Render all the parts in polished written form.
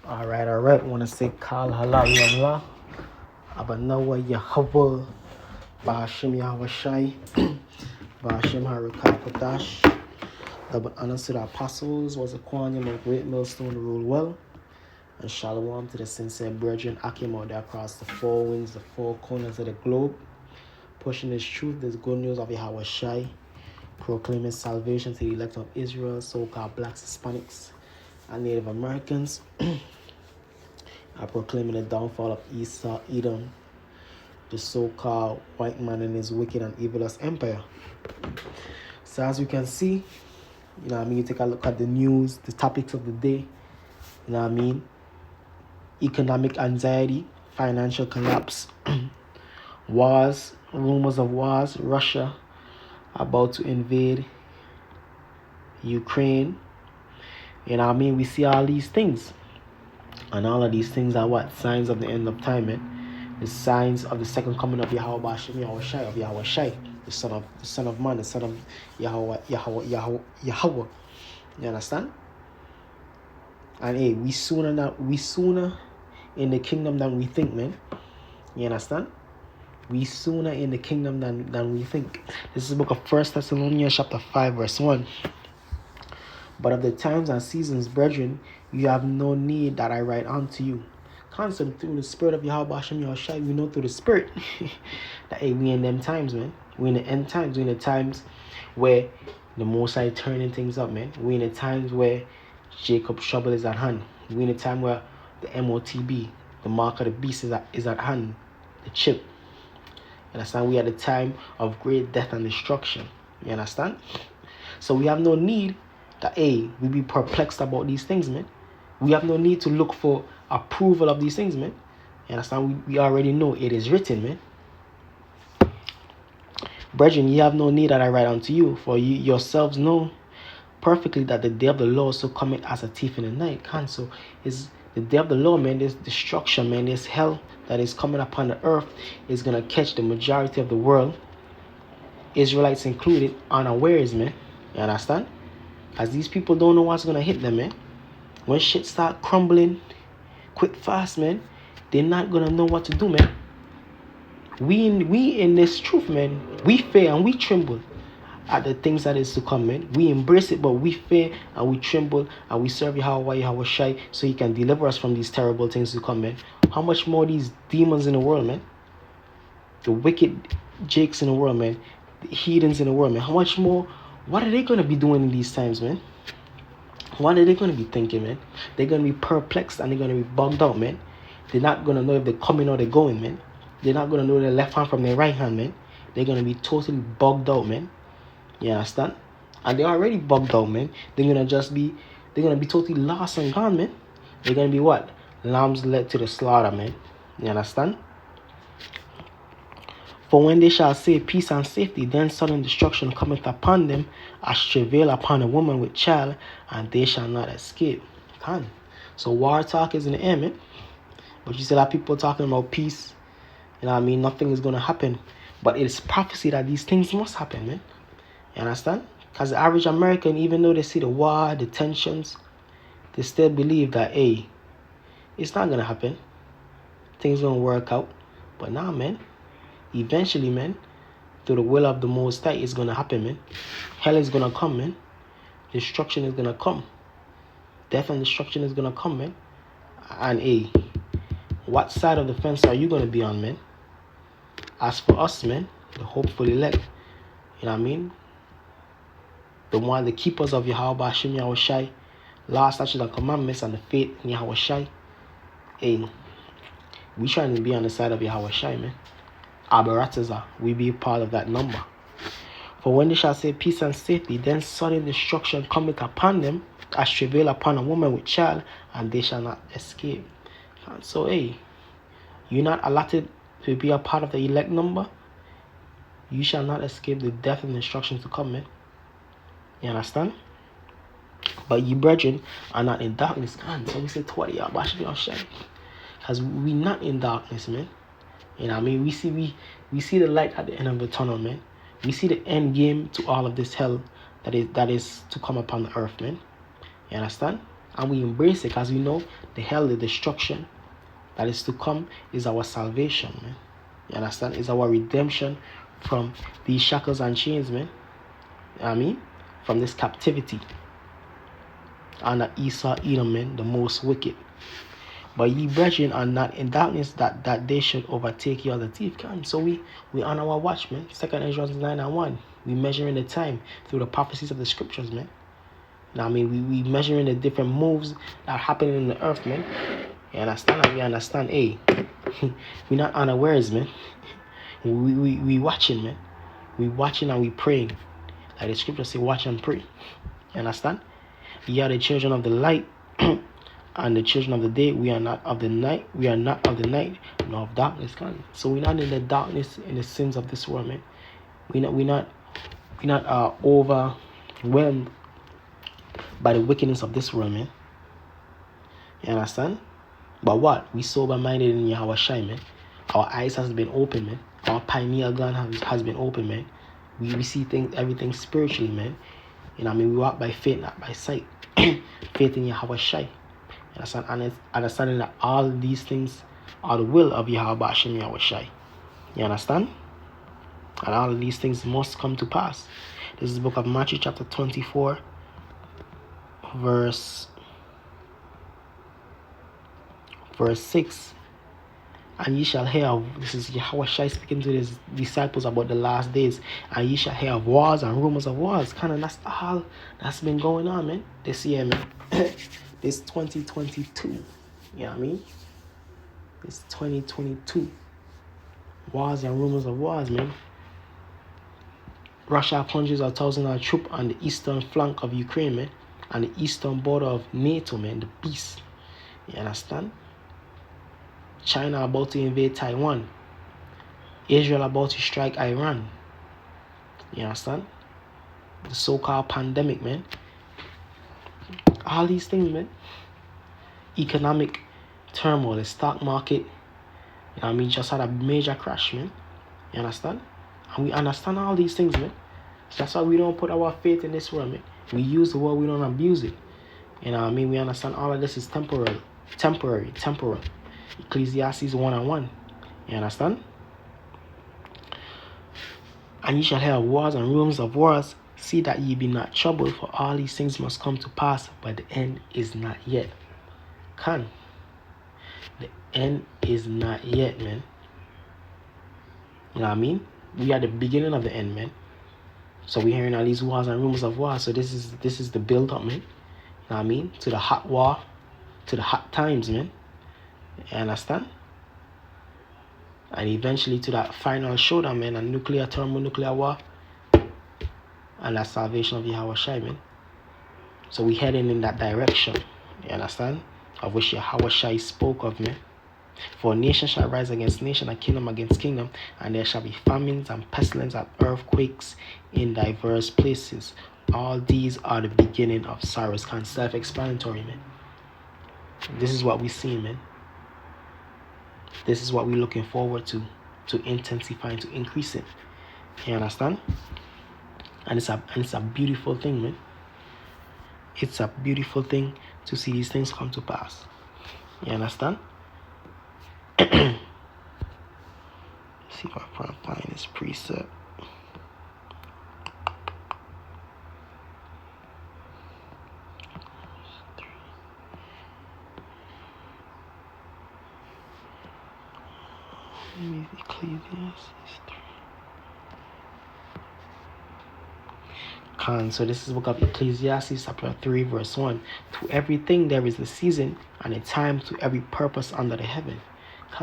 All right. Want to say Kal Halal Yamla. Abanawa Yahweh. Bashim Yahweh Shai. Bashim Harikapadash. Double honors to the apostles was a quantum of great millstone to rule well. And shalom to the sincere brethren Akim out there across the four winds, the four corners of the globe. Pushing this truth, this good news of Yahweh Shai. Proclaiming salvation to the elect of Israel, so-called blacks, Hispanics, and Native Americans. Are proclaiming the downfall of Esau, Edom, the so-called white man and his wicked and evilous empire. So as you can see, you take a look at the news, the topics of the day, economic anxiety, financial collapse, wars, rumors of wars, Russia about to invade Ukraine. We see all these things. And all of these things are what? Signs of the end of time, man. The signs of the second coming of Yahweh Bashim Yahweh Shai, of Yahweh Shai, the son of man, the son of Yahweh. You understand? And hey, we sooner in the kingdom than we think, man. You understand? We sooner in the kingdom than we think. This is the book of 1 Thessalonians chapter 5, verse 1. But of the times and seasons, brethren, you have no need that I write unto you. Constant through the spirit of Yahweh Hashem Yahushai, we know through the spirit that hey, we in them times, man. We in the end times. We in the times where the Most High turning things up, man. We in the times where Jacob's trouble is at hand. We in the time where the MOTB, the mark of the beast, is at hand. The chip. You understand? We are the time of great death and destruction. You understand? So we have no need that we be perplexed about these things, man. We have no need to look for approval of these things, man. You understand? We already know it is written, man. Brethren, ye have no need that I write unto you, for you yourselves know perfectly that the day of the Lord so cometh as a thief in the night. So is the day of the Lord, man, this destruction, man, this hell that is coming upon the earth is gonna catch the majority of the world, Israelites included, unawares, man. You understand? As these people don't know what's gonna hit them, man. When shit start crumbling quick fast, man, they're not gonna know what to do, man. We in this truth, man. We fear and we tremble at the things that is to come, man. We embrace it, but we fear and we tremble and we serve Yahweh Shai so he can deliver us from these terrible things to come, man. How much more these demons in the world, man? The wicked jakes in the world, man. The heathens in the world, man. How much more? What are they gonna be doing in these times, man? What are they going to be thinking, man? They're going to be perplexed and they're going to be bugged out, man. They're not going to know if they're coming or they're going, man. They're not going to know their left hand from their right hand, man. They're going to be totally bugged out, man. You understand? And they're already bugged out, man. They're going to be totally lost and gone, man. They're going to be what? Lambs led to the slaughter, man. You understand? For when they shall say peace and safety, then sudden destruction cometh upon them, as travail upon a woman with child, and they shall not escape. So war talk is in the air, man. But you see a lot of people talking about peace. Nothing is going to happen. But it's prophecy that these things must happen, man. You understand? Because the average American, even though they see the war, the tensions, they still believe that, hey, it's not going to happen. Things going to work out. But now, man, eventually, man, through the will of the Most High, it's going to happen, man. Hell is going to come, man. Destruction is going to come. Death and destruction is going to come, man. And, hey, what side of the fence are you going to be on, man? As for us, man, the hopeful elect, you know what I mean? The one, the keepers of Yahweh Hashem Yahweh Shai, law, statutes, and commandments, and the faith in Yahweh Shai. Hey, we trying to be on the side of Yahweh Shai, man. Abaratazah, we be part of that number. For when they shall say peace and safety, then sudden destruction cometh upon them, as travail upon a woman with child, and they shall not escape. And so, hey, you're not allotted to be a part of the elect number. You shall not escape the death and destruction to come, man. You understand? But you brethren are not in darkness. So we say 20 because we not in darkness, man. You know what I mean? We see the light at the end of the tunnel, man. We see the end game to all of this hell that is to come upon the earth, man. You understand? And we embrace it because we know the hell, the destruction that is to come is our salvation, man. You understand? Is our redemption from these shackles and chains, man. You know what I mean? From this captivity under Esau, Edom, man, the most wicked. But ye brethren are not in darkness, that they should overtake you as a thief can. So we on our watch, man. 2 Ezra 9:1. We measuring the time through the prophecies of the scriptures, man. Now, I mean, we measuring the different moves that are happening in the earth, man. You understand? And we understand, hey, we not unawares, man. We watching, man. We watching and we praying. Like the scriptures say, watch and pray. You understand? Ye are the children of the light and the children of the day. We are not of the night. We are not of the night, nor of darkness. So we're not in the darkness, in the sins of this world, man. We're not overwhelmed by the wickedness of this world, man. You understand? But what? We sober-minded in Yahweh Shai, man. Our eyes has been open, man. Our pineal gland has been open, man. We see everything spiritually, man. You know what I mean? We walk by faith, not by sight. Faith in Yahweh Shai. Understand? And it's understanding that all these things are the will of Yahweh Hashem Yahweh Shai. You understand? And all of these things must come to pass. This is the book of Matthew chapter 24, verse 6. And ye shall hear of, this is Yahweh Shai speaking to his disciples about the last days, and ye shall hear of wars and rumors of wars. Kind of that's all that's been going on, man, this year, man. This 2022. You know what I mean? It's 2022. Wars and rumors of wars, man. Russia plunges 1,000 troops on the eastern flank of Ukraine, man, and the eastern border of NATO, man, the beast. You understand? China about to invade Taiwan. Israel about to strike Iran. You understand? The so-called pandemic, man. All these things, man. Economic turmoil, the stock market. You know what I mean? Just had a major crash, man. You understand? And we understand all these things, man. So that's why we don't put our faith in this world, man. We use the word, we don't abuse it. You know what I mean? We understand all of this is temporary. Ecclesiastes 1:1. You understand? And ye shall hear of wars and rumors of wars. See that ye be not troubled, for all these things must come to pass, but the end is not yet. The end is not yet, man. You know what I mean? We are the beginning of the end, man. So we're hearing all these wars and rumors of wars. So this is the build up, man. You know what I mean? To the hot war, to the hot times, man. You understand? And eventually to that final showdown, man, a nuclear thermonuclear war, and that salvation of Yahweh Shai, man. So we heading in that direction, you understand? Of which Yahweh Shai spoke of, man. For nation shall rise against nation, and kingdom against kingdom, and there shall be famines and pestilence and earthquakes in diverse places. All these are the beginning of sorrows. Kind of self-explanatory, man. This is what we see, man. This is what we're looking forward to intensify and to increase it. You understand? And it's a beautiful thing, man. It's a beautiful thing to see these things come to pass. You understand? See if I can find this precept. Ecclesiastes 3. So this is the book of Ecclesiastes chapter 3 verse 1. To everything there is a season and a time to every purpose under the heaven.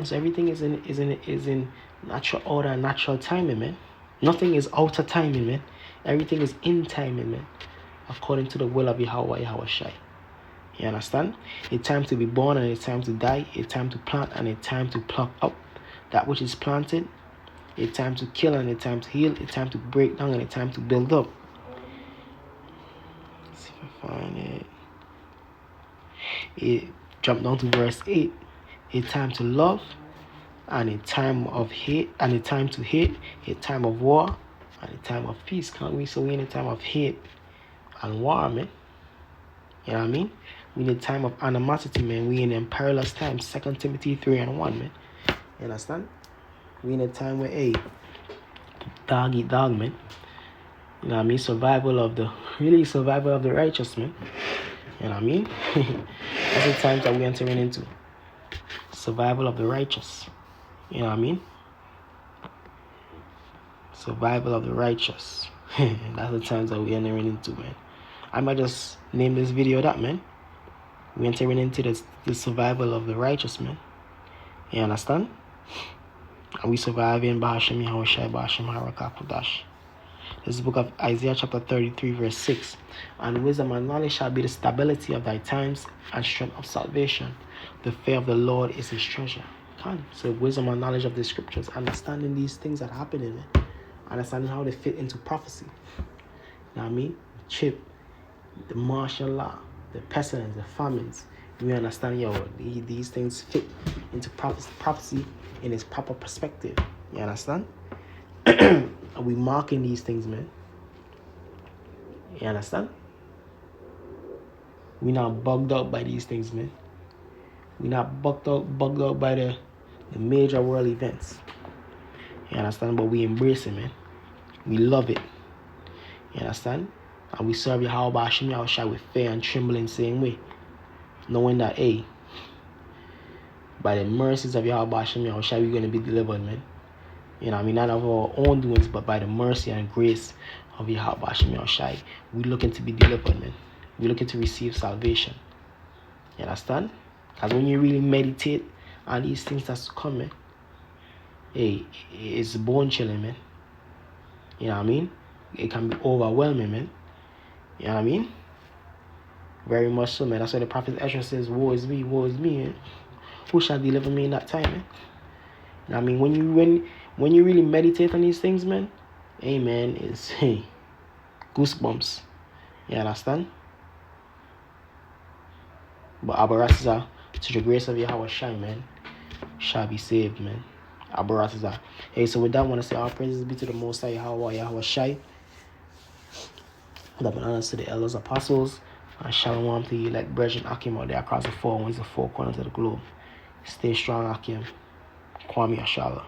So everything is in natural order and natural timing, man. Nothing is out of timing, man. Everything is in timing, man. According to the will of Yahweh Shai. You understand? A time to be born and a time to die. A time to plant and a time to pluck up that which is planted. A time to kill and a time to heal. A time to break down and a time to build up. Let's see if I find it. It jump down to verse 8. A time to love and a time of hate, and a time to hate, a time of war and a time of peace. Can't we? So we're in a time of hate and war, man. You know what I mean? We in a time of animosity, man. We in them perilous times. 2 Timothy 3:1, man. You understand? We in a time where, hey, dog eat dog, man. You know what I mean? Survival of the righteous, man. You know what I mean? That's the times that we're entering into. Survival of the righteous. You know what I mean? Survival of the righteous. That's the times that we're entering into, man. I might just name this video that, man. We're entering into the survival of the righteous, man. You understand? And we survive in Bahashim Yahushai Bahashim Harakakudash. This is the book of Isaiah chapter 33 verse 6. And wisdom and knowledge shall be the stability of thy times and strength of salvation. The fear of the Lord is his treasure. So wisdom and knowledge of the scriptures, understanding these things that happen in it, understanding how they fit into prophecy. You know what I mean? Chip, the martial law, the pestilence, the famines. We understand, these things fit into prophecy in its proper perspective. You understand? Are we marking these things, man? You understand? We not bugged out by these things, man. We not bugged out by the major world events. You understand? But we embrace it, man. We love it. You understand? And we serve Yahweh Hashem Yahushua with fear and trembling same way. Knowing that, hey, by the mercies of Yahweh Hashem Yahushua, we're going to be delivered, man. You know what I mean? Not of our own doings, but by the mercy and grace of Yahweh Hashem Yahushua, we're looking to be delivered, man. We're looking to receive salvation. You understand? Because when you really meditate on these things that's coming, hey, it's bone chilling, man. You know what I mean? It can be overwhelming, man. You know what I mean? Very much so, man. That's why the prophet Ezra says, woe is me, man. Who shall deliver me in that time, man? You know what I mean? When you really meditate on these things, man, hey, man, it's goosebumps. You understand? But Abarasiza, to the grace of Yahweh Shai, man, shall be saved, man. Abarasiza. Hey, so with that, I want to say all praises be to the Most High Yahweh Shai. Double honors to the elders, apostles, and shalom to the elect brethren Akim out there across the four corners of the globe. Stay strong, Akim. Kwame Ashala.